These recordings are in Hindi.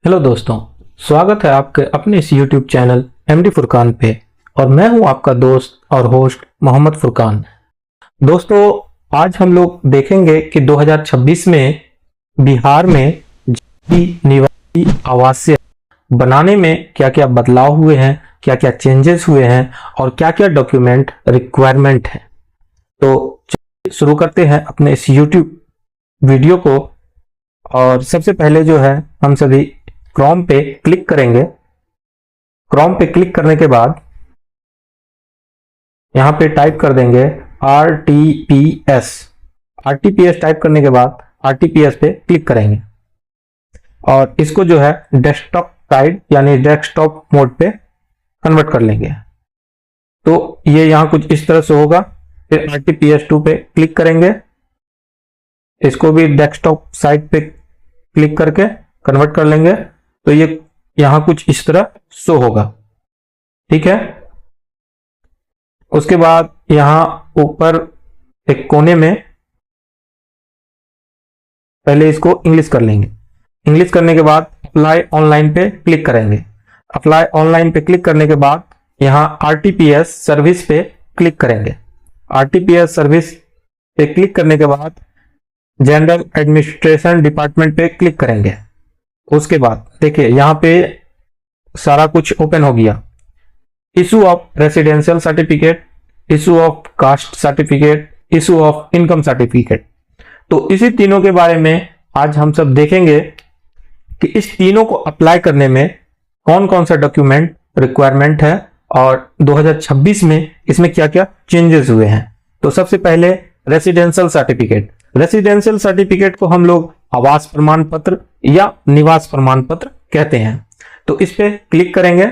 हेलो दोस्तों, स्वागत है आपके अपने इस YouTube चैनल एमडी फुरकान पे। और मैं हूं आपका दोस्त और होस्ट मोहम्मद फुरकान। दोस्तों, आज हम लोग देखेंगे कि 2026 में बिहार में निवासी आवासीय बनाने में क्या क्या बदलाव हुए हैं, क्या क्या चेंजेस हुए हैं और क्या क्या डॉक्यूमेंट रिक्वायरमेंट है। तो चलिए शुरू करते हैं अपने इस YouTube वीडियो को। और सबसे पहले जो है हम सभी क्रोम पे क्लिक करेंगे। क्रोम पे क्लिक करने के बाद यहां पे टाइप कर देंगे RTPS। RTPS टाइप करने के बाद RTPS पे क्लिक करेंगे और इसको जो है डेस्कटॉप साइड यानी डेस्कटॉप मोड पे कन्वर्ट कर लेंगे। तो ये यहां कुछ इस तरह से होगा। फिर RTPS 2 पे क्लिक करेंगे, इसको भी डेस्कटॉप साइड पे क्लिक करके कन्वर्ट कर लेंगे। तो ये यहां कुछ इस तरह शो होगा, ठीक है। उसके बाद यहां ऊपर एक कोने में पहले इसको इंग्लिश कर लेंगे। इंग्लिश करने के बाद अप्लाई ऑनलाइन पे क्लिक करेंगे। अप्लाई ऑनलाइन पे क्लिक करने के बाद यहां RTPS सर्विस पे क्लिक करेंगे। RTPS सर्विस पे क्लिक करने के बाद जनरल एडमिनिस्ट्रेशन डिपार्टमेंट पे क्लिक करेंगे। उसके बाद देखिए यहां पे सारा कुछ ओपन हो गया। Issue of residential certificate, issue of caste certificate, issue of income certificate. तो इसी तीनों के बारे में आज हम सब देखेंगे कि इस तीनों को अप्लाई करने में कौन कौन सा डॉक्यूमेंट रिक्वायरमेंट है और 2026 में इसमें क्या क्या चेंजेस हुए हैं। तो सबसे पहले रेसिडेंशियल सर्टिफिकेट। रेसिडेंशियल सर्टिफिकेट को हम लोग आवास प्रमाण पत्र या निवास प्रमाण पत्र कहते हैं। तो इस पे क्लिक करेंगे।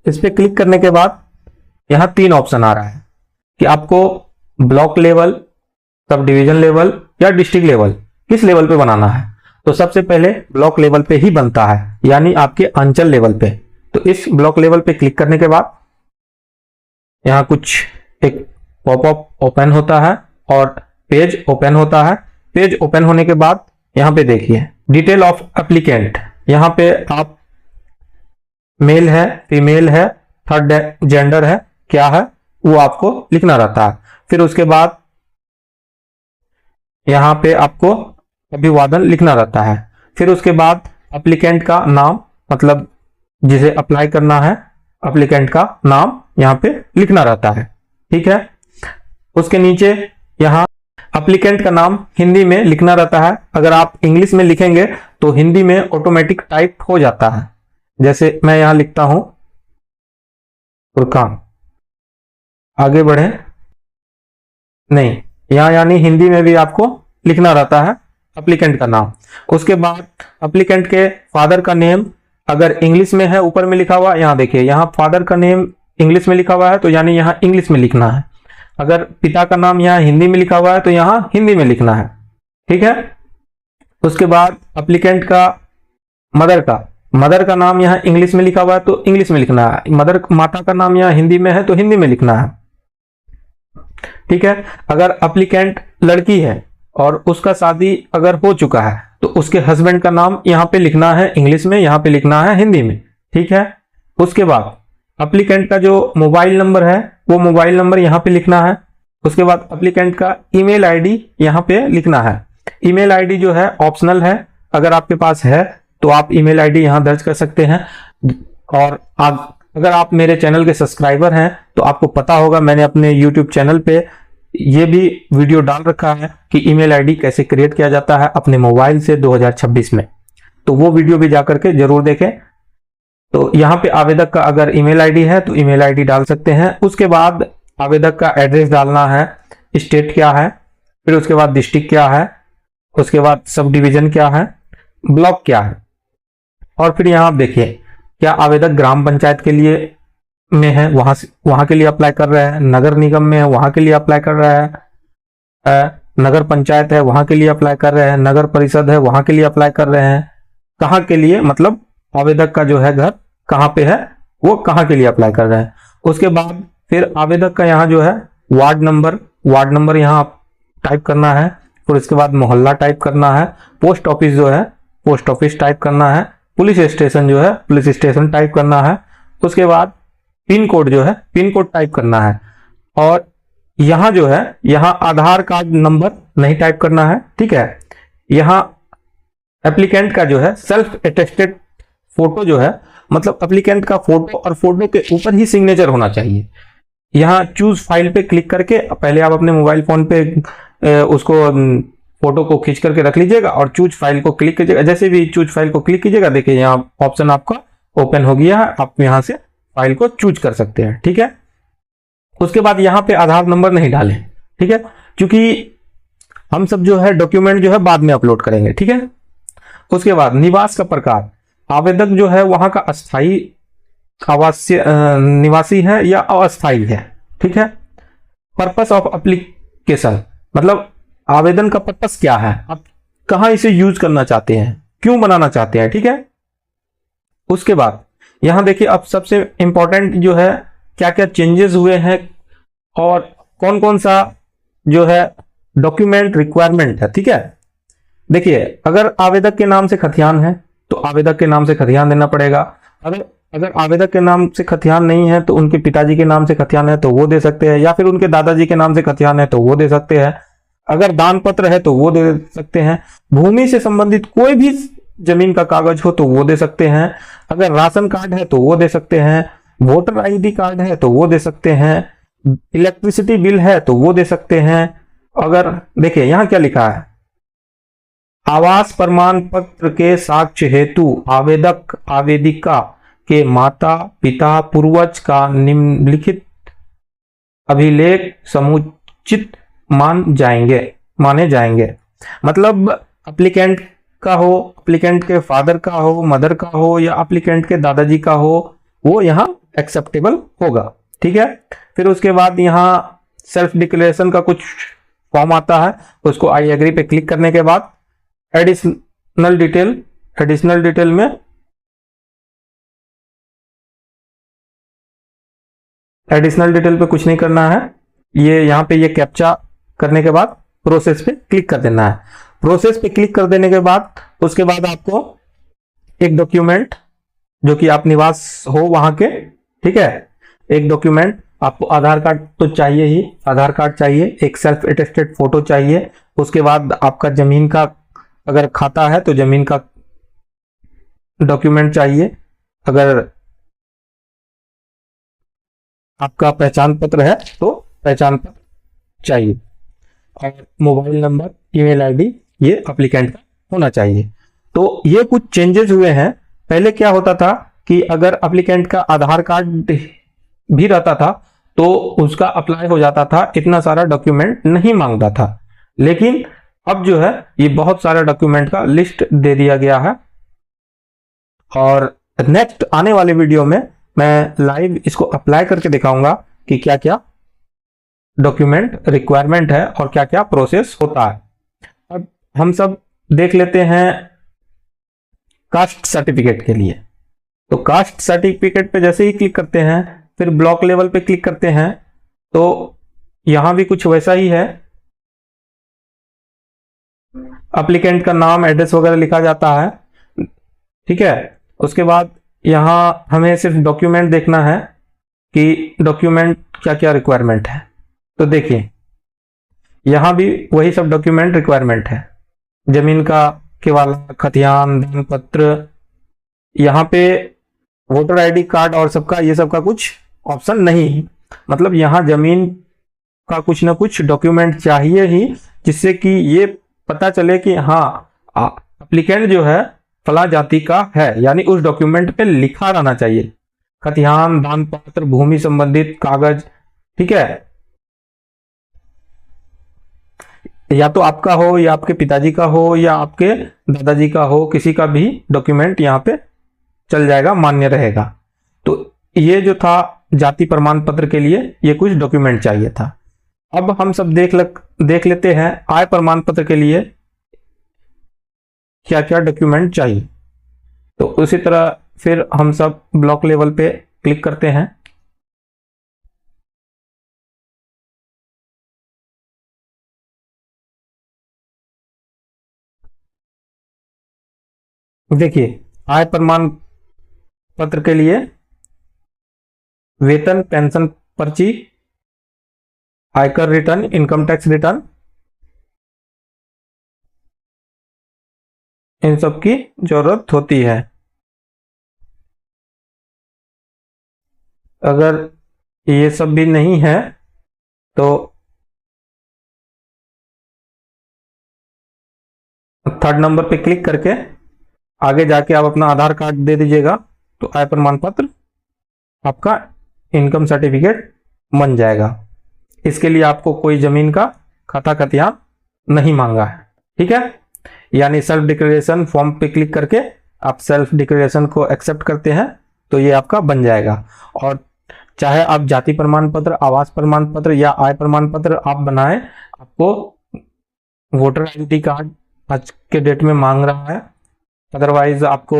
इस पे क्लिक करने के बाद यहां तीन ऑप्शन आ रहा है कि आपको block level, sub division level या डिस्ट्रिक्ट लेवल किस लेवल पे बनाना है। तो सबसे पहले ब्लॉक लेवल पे ही बनता है, यानी आपके अंचल लेवल पे। तो इस ब्लॉक लेवल पे क्लिक करने के बाद यहां कुछ एक पॉपअप ओपन होता है और पेज ओपन होता है। पेज ओपन होने के बाद यहां पे देखिए डिटेल ऑफ एप्लीकेंट। यहां पे आप मेल है, फीमेल है, थर्ड जेंडर है, क्या है वो आपको लिखना रहता है। फिर उसके बाद यहां पे आपको अभिवादन लिखना रहता है। फिर उसके बाद एप्लीकेंट का नाम, मतलब जिसे अप्लाई करना है एप्लीकेंट का नाम यहां पे लिखना रहता है, ठीक है। उसके नीचे यहां एप्लीकेंट का नाम हिंदी में लिखना रहता है। अगर आप इंग्लिश में लिखेंगे तो हिंदी में ऑटोमेटिक टाइप हो जाता है। जैसे मैं यहां लिखता हूं फुरकान, आगे बढ़े नहीं, यहां यानी हिंदी में भी आपको लिखना रहता है एप्लीकेंट का नाम। उसके बाद एप्लीकेंट के फादर का नेम अगर इंग्लिश में है, ऊपर में लिखा हुआ, यहां देखिए यहां फादर का नेम इंग्लिश में लिखा हुआ है तो यानी यहां इंग्लिश में लिखना है। अगर पिता का नाम यहां हिंदी में लिखा हुआ है तो यहां हिंदी में लिखना है, ठीक है। उसके बाद एप्लीकेंट का मदर का नाम यहां इंग्लिश में लिखा हुआ है तो इंग्लिश में लिखना है। माता का नाम यहां हिंदी में है तो हिंदी में लिखना है, ठीक है। अगर एप्लीकेंट लड़की है और उसका शादी अगर हो चुका है तो उसके हस्बैंड का नाम यहां पे लिखना है इंग्लिश में, यहां पे लिखना है हिंदी में, ठीक है। उसके बाद एप्लीकेंट का जो मोबाइल नंबर है वो मोबाइल नंबर यहां पे लिखना है। उसके बाद एप्लीकेंट का ईमेल आईडी यहां पे लिखना है। ईमेल आईडी जो है ऑप्शनल है, अगर आपके पास है तो आप ईमेल आईडी यहां दर्ज कर सकते हैं। और अगर आप मेरे चैनल के सब्सक्राइबर हैं तो आपको पता होगा मैंने अपने YouTube चैनल पे ये भी वीडियो डाल रखा है कि ईमेल आईडी कैसे क्रिएट किया जाता है अपने मोबाइल से 2026 में। तो वो वीडियो भी जाकर के जरूर देखें। तो यहाँ पे आवेदक का अगर ईमेल आईडी है तो ईमेल आईडी डाल सकते हैं। उसके बाद आवेदक का एड्रेस डालना है, स्टेट क्या है, फिर उसके बाद डिस्ट्रिक्ट क्या है, उसके बाद सब डिवीजन क्या है, ब्लॉक क्या है। और फिर यहाँ आप देखिए क्या आवेदक ग्राम पंचायत के लिए में है, वहां के लिए अप्लाई कर रहे हैं, नगर निगम में है वहां के लिए अप्लाई कर रहा है, नगर पंचायत है वहां के लिए अप्लाई कर रहे हैं, नगर परिषद है वहां के लिए अप्लाई कर रहे हैं, कहाँ के लिए मतलब आवेदक का जो है घर कहाँ पे है वो कहाँ के लिए अप्लाई कर रहे हैं। उसके बाद फिर आवेदक का यहाँ जो है वार्ड नंबर यहाँ आप टाइप करना है, फिर उसके बाद मोहल्ला टाइप करना है, पोस्ट ऑफिस जो है पोस्ट ऑफिस टाइप करना है, पुलिस स्टेशन जो है पुलिस स्टेशन टाइप करना है, उसके बाद पिन कोड जो है पिन कोड टाइप करना है। और यहाँ जो है यहाँ आधार कार्ड नंबर नहीं टाइप करना है, ठीक है। यहाँ एप्लीकेंट का जो है सेल्फ अटेस्टेड फोटो जो है, मतलब एप्लीकेंट का फोटो और फोटो के ऊपर ही सिग्नेचर होना चाहिए। यहाँ चूज फाइल पे क्लिक करके पहले आप अपने मोबाइल फोन पे उसको फोटो को खींच करके रख लीजिएगा और चूज फाइल को क्लिक कीजिएगा। जैसे भी चूज फाइल को क्लिक कीजिएगा, देखिए यहाँ ऑप्शन आपका ओपन हो गया है, आप यहाँ से फाइल को चूज कर सकते हैं, ठीक है। उसके बाद यहाँ पे आधार नंबर नहीं डालें, ठीक है, क्योंकि हम सब जो है डॉक्यूमेंट जो है बाद में अपलोड करेंगे, ठीक है। उसके बाद निवास का प्रकार, आवेदक जो है वहां का अस्थाई आवासीय निवासी है या अस्थाई है, ठीक है। पर्पस ऑफ एप्लीकेशन, मतलब आवेदन का पर्पस क्या है, आप कहां इसे यूज करना चाहते हैं, क्यों बनाना चाहते हैं, ठीक है। उसके बाद यहां देखिए अब सबसे इंपॉर्टेंट जो है क्या क्या चेंजेस हुए हैं और कौन कौन सा जो है डॉक्यूमेंट रिक्वायरमेंट है, ठीक है। देखिए अगर आवेदक के नाम से खतियान है तो आवेदक के नाम से खतियान देना पड़ेगा। अगर अगर आवेदक के नाम से खतियान नहीं है तो उनके पिताजी के नाम से खतियान है तो वो दे सकते हैं, या फिर उनके दादाजी के नाम से खतियान है तो वो दे सकते हैं। अगर दान पत्र है तो वो दे सकते हैं। भूमि से संबंधित कोई भी जमीन का कागज हो तो वो दे सकते हैं। अगर राशन कार्ड है तो वो दे सकते हैं। वोटर आईडी कार्ड है तो वो दे सकते हैं। इलेक्ट्रिसिटी बिल है तो वो दे सकते हैं। अगर देखिए यहां क्या लिखा है, आवास प्रमाण पत्र के साक्ष्य हेतु आवेदक आवेदिका के माता पिता पूर्वज का निम्नलिखित अभिलेख समुचित माने जाएंगे। मतलब एप्लीकेंट का हो, एप्लीकेंट के फादर का हो, मदर का हो या एप्लीकेंट के दादाजी का हो, वो यहाँ एक्सेप्टेबल होगा, ठीक है। फिर उसके बाद यहाँ सेल्फ डिक्लेरेशन का कुछ फॉर्म आता है, उसको आई एग्री पे क्लिक करने के बाद एडिशनल डिटेल में एडिशनल डिटेल पे कुछ नहीं करना है। ये यहाँ पे ये कैप्चा करने के बाद प्रोसेस पे क्लिक कर देना है। प्रोसेस पे क्लिक कर देने के बाद उसके बाद आपको एक डॉक्यूमेंट जो कि आप निवास हो वहां के, ठीक है, एक डॉक्यूमेंट आपको आधार कार्ड तो चाहिए ही, आधार कार्ड चाहिए, एक सेल्फ अटेस्टेड फोटो चाहिए। उसके बाद आपका जमीन का अगर खाता है तो जमीन का डॉक्यूमेंट चाहिए। अगर आपका पहचान पत्र है तो पहचान पत्र चाहिए और मोबाइल नंबर, ईमेल आईडी ये एप्लीकेंट का होना चाहिए। तो ये कुछ चेंजेस हुए हैं। पहले क्या होता था कि अगर एप्लीकेंट का आधार कार्ड भी रहता था तो उसका अप्लाई हो जाता था, इतना सारा डॉक्यूमेंट नहीं मांगता था। लेकिन अब जो है ये बहुत सारे डॉक्यूमेंट का लिस्ट दे दिया गया है और नेक्स्ट आने वाले वीडियो में मैं लाइव इसको अप्लाई करके दिखाऊंगा कि क्या क्या डॉक्यूमेंट रिक्वायरमेंट है और क्या क्या प्रोसेस होता है। अब हम सब देख लेते हैं कास्ट सर्टिफिकेट के लिए। तो कास्ट सर्टिफिकेट पे जैसे ही क्लिक करते हैं फिर ब्लॉक लेवल पे क्लिक करते हैं तो यहां भी कुछ वैसा ही है। एप्लीकेंट का नाम, एड्रेस वगैरह लिखा जाता है, ठीक है। उसके बाद यहां हमें सिर्फ डॉक्यूमेंट देखना है कि डॉक्यूमेंट क्या क्या रिक्वायरमेंट है। तो देखिए यहां भी वही सब डॉक्यूमेंट रिक्वायरमेंट है, जमीन का केवाला, खतियान, दान पत्र। यहाँ पे वोटर आईडी कार्ड और सबका ये सब का कुछ ऑप्शन नहीं है। मतलब यहाँ जमीन का कुछ ना कुछ डॉक्यूमेंट चाहिए ही, जिससे कि ये पता चले कि हाँ एप्लीकेंट जो है फला जाति का है, यानी उस डॉक्यूमेंट पे लिखा रहना चाहिए खतियान, दान पत्र, भूमि संबंधित कागज, ठीक है। या तो आपका हो या आपके पिताजी का हो या आपके दादाजी का हो, किसी का भी डॉक्यूमेंट यहाँ पे चल जाएगा, मान्य रहेगा। तो ये जो था जाति प्रमाण पत्र के लिए ये कुछ डॉक्यूमेंट चाहिए था। अब हम सब देख लेते हैं आय प्रमाण पत्र के लिए क्या क्या डॉक्यूमेंट चाहिए। तो उसी तरह फिर हम सब ब्लॉक लेवल पे क्लिक करते हैं। देखिए, आय प्रमाण पत्र के लिए वेतन, पेंशन पर्ची, आयकर रिटर्न, इनकम टैक्स रिटर्न, इन सब की जरूरत होती है। अगर ये सब भी नहीं है तो थर्ड नंबर पे क्लिक करके आगे जाके आप अपना आधार कार्ड दे दीजिएगा, तो आय प्रमाण पत्र आपका इनकम सर्टिफिकेट बन जाएगा। इसके लिए आपको कोई जमीन का खाता खतियान नहीं मांगा है, ठीक है। यानी सेल्फ डिक्लेरेशन फॉर्म पे क्लिक करके आप सेल्फ डिक्लेरेशन को एक्सेप्ट करते हैं तो ये आपका बन जाएगा। और चाहे आप जाति प्रमाण पत्र, आवास प्रमाण पत्र या आय प्रमाण पत्र आप बनाएं, आपको वोटर आइडेंटिटी कार्ड आज के डेट में मांग रहा है। अदरवाइज आपको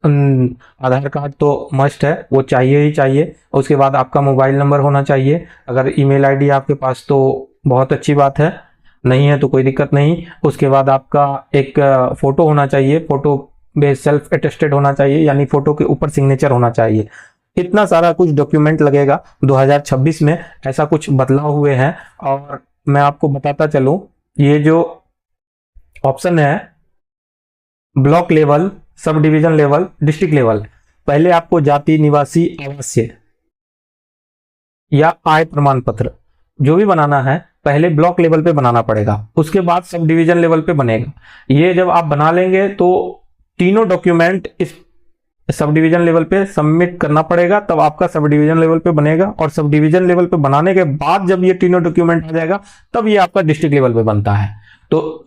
आधार कार्ड तो मस्ट है, वो चाहिए ही चाहिए। उसके बाद आपका मोबाइल नंबर होना चाहिए। अगर ईमेल आईडी आपके पास तो बहुत अच्छी बात है, नहीं है तो कोई दिक्कत नहीं। उसके बाद आपका एक फोटो होना चाहिए, फोटो बेस सेल्फ अटेस्टेड होना चाहिए, यानी फोटो के ऊपर सिग्नेचर होना चाहिए। इतना सारा कुछ डॉक्यूमेंट लगेगा। 2026 में ऐसा कुछ बदलाव हुए हैं। और मैं आपको बताता चलूं, ये जो ऑप्शन है block level, sub division level, district level, पहले आपको जाति, निवासी, आवासीय या आय प्रमाण पत्र जो भी बनाना है पहले ब्लॉक लेवल पे बनाना पड़ेगा, उसके बाद सब डिवीजन लेवल पे बनेगा। ये जब आप बना लेंगे तो तीनों डॉक्यूमेंट इस सब डिवीजन लेवल पे सबमिट करना पड़ेगा, तब आपका सब डिवीजन लेवल पे बनेगा। और सब डिवीजन लेवल पे बनाने के बाद जब ये तीनों डॉक्यूमेंट आ जाएगा तब ये आपका डिस्ट्रिक्ट लेवल पे बनता है। तो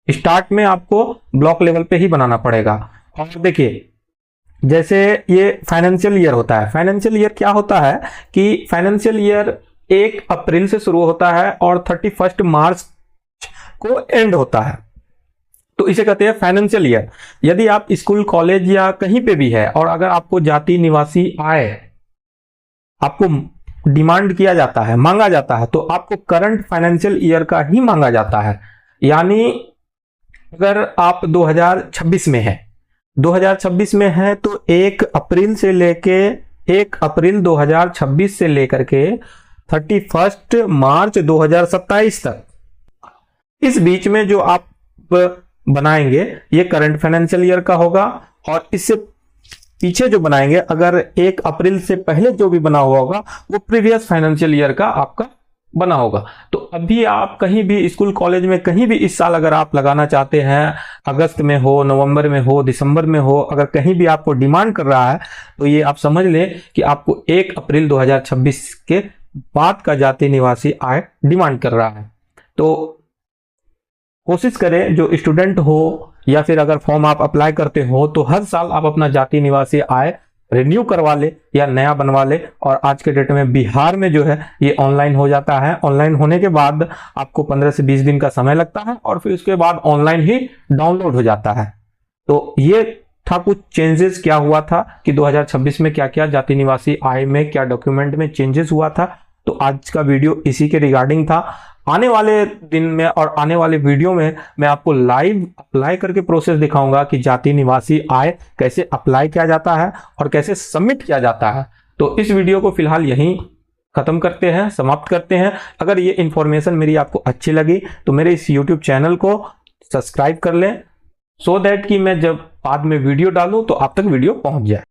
स्टार्ट में आपको ब्लॉक लेवल पे ही बनाना पड़ेगा। और देखिए, जैसे ये फाइनेंशियल ईयर होता है, फाइनेंशियल ईयर क्या होता है कि फाइनेंशियल ईयर 1 अप्रैल से शुरू होता है और 31 मार्च को एंड होता है, तो इसे कहते हैं फाइनेंशियल ईयर। यदि आप स्कूल, कॉलेज या कहीं पे भी है और अगर आपको जाति, निवासी, आय आपको डिमांड किया जाता है, मांगा जाता है, तो आपको करंट फाइनेंशियल ईयर का ही मांगा जाता है। यानी अगर आप 2026 में है, 2026 में है तो 1 अप्रैल से लेके 1 अप्रैल 2026 से लेकर के 31 मार्च 2027 तक, इस बीच में जो आप बनाएंगे ये करंट फाइनेंशियल ईयर का होगा। और इससे पीछे जो बनाएंगे, अगर 1 अप्रैल से पहले जो भी बना हुआ होगा वो प्रीवियस फाइनेंशियल ईयर का आपका बना होगा। तो अभी आप कहीं भी स्कूल, कॉलेज में कहीं भी इस साल अगर आप लगाना चाहते हैं, अगस्त में हो, नवंबर में हो, दिसंबर में हो, अगर कहीं भी आपको डिमांड कर रहा है तो ये आप समझ लें कि आपको 1 अप्रैल 2026 के बाद का जाति, निवासी, आय डिमांड कर रहा है। तो कोशिश करें, जो स्टूडेंट हो या फिर अगर फॉर्म आप अप्लाई करते हो तो हर साल आप अपना जाति, निवासी, आय रिन्यू करवा ले या नया बनवा ले। और आज के डेट में बिहार में जो है ये ऑनलाइन हो जाता है। ऑनलाइन होने के बाद आपको 15 से 20 दिन का समय लगता है और फिर उसके बाद ऑनलाइन ही डाउनलोड हो जाता है। तो ये था कुछ चेंजेस क्या हुआ था कि 2026 में क्या क्या जाति, निवासी, आय में क्या डॉक्यूमेंट में चेंजेस हुआ था। तो आज का वीडियो इसी के रिगार्डिंग था। आने वाले दिन में और आने वाले वीडियो में मैं आपको लाइव अप्लाई करके प्रोसेस दिखाऊंगा कि जाति, निवासी, आय कैसे अप्लाई किया जाता है और कैसे सबमिट किया जाता है। तो इस वीडियो को फिलहाल यहीं खत्म करते हैं, समाप्त करते हैं। अगर ये इंफॉर्मेशन मेरी आपको अच्छी लगी तो मेरे इस यूट्यूब चैनल को सब्सक्राइब कर लें, सो दैट कि मैं जब बाद में वीडियो डालूं तो आप तक वीडियो पहुंच जाए।